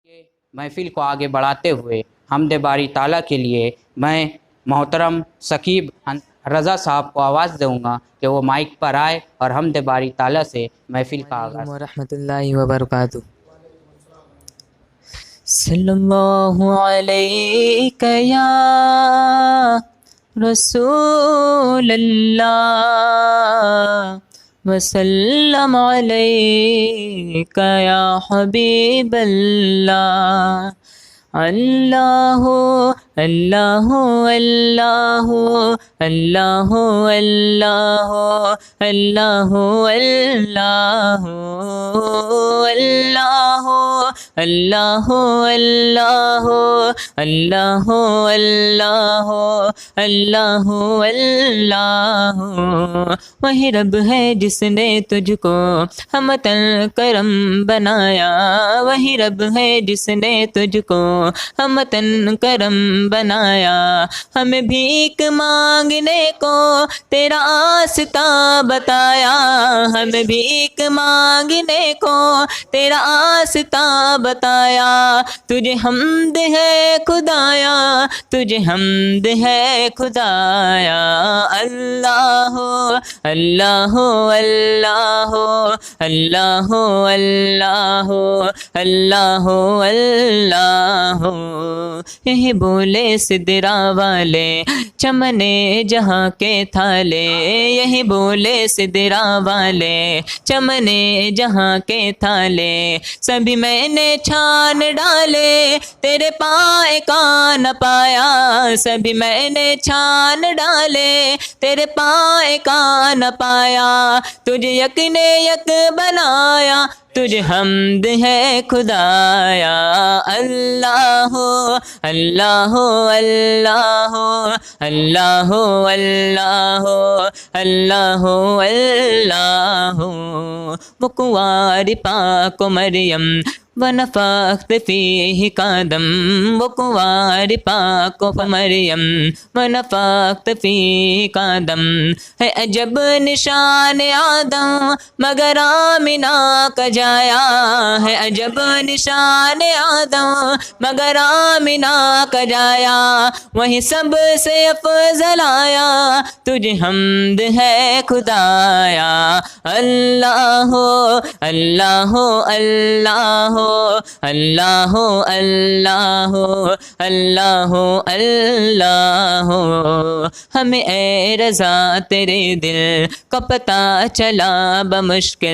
کہ محفل کو آگے بڑھاتے ہوئے حمد باری تعالیٰ کے لیے میں محترم ثقیب رضا صاحب کو آواز دوں گا کہ وہ مائک پر آئے اور حمد باری تعالیٰ سے محفل کا آغاز ورحمۃ اللہ وبرکاتہ۔ صلی اللہ علیک یا رسول اللہ وسلم علیک یا حبیب اللہ۔ اللہ اللہ اللہ اللہ اللہ اللہ اللہ اللہ اللہ اللہ اللہ اللہ اللہ۔ وہی رب ہے جس نے تجھ کو ہمتن کرم بنایا، وہی رب ہے جس نے تجھ کو ہمتن کرم بنایا۔ ہمیں بھیک مانگنے کو تیرا آستہ بتایا، ہمیں بھیک مانگنے کو تیرا آستہ بتایا۔ تجھے حمد ہے خدایا، تجھے حمد ہے خدایا۔ اللہ اللہ اللہ اللہ اللہ اللہ اللہ۔ یہی بولے سدرا والے چمنے جہاں کے تھالے، یہی بولے سدرا والے چمنے جہاں کے تھالے۔ سبھی میں نے چھان ڈالے تیرے پائے کا نہ پایا، سبھی میں نے چھان ڈالے تیرے پائے کا نہ پایا۔ تجھے یک نے یک بنایا، تجھے حمد ہے خدایا۔ اللہ اللہ اللہ اللہ اللہ اللہ اللہ۔ وہ کنواری پاک و مریم ونفخت فیہ قدم، وہ کنواری پاک و مریم ونفخت فیہ قدم۔ ہے عجب نشان آدم مگر آمنہ کا جایا، ہے عجب نشان آدم مگر آمنہ کا جایا۔ وہی سب سے افضل آیا، تجھے حمد ہے خدایا۔ اللہ اللہ اللہ اللہ اللہ اللہ اللہ۔ ہمیں اے رضا تیرے دل کا پتہ چلا بمشکل،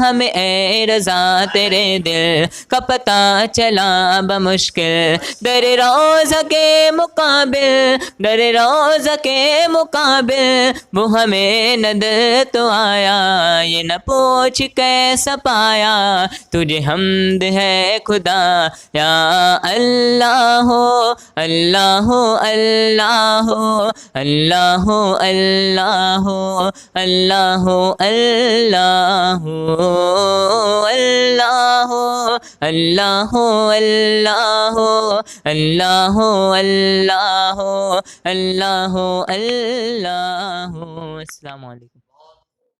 ہمیں اے رضا تیرے دل کا پتہ چلا بمشکل۔ در روضہ کے مقابل، در روضہ کے مقابل وہ ہمیں نظر تو آیا، یہ نہ پوچھ کیسا پایا۔ تجھے حمد ہے خدا یا اللہ اللہ اللہ اللہ اللہ اللہ اللہ اللہ اللہ اللہ اللہ اللہ اللہ اللہ۔ السلام علیکم۔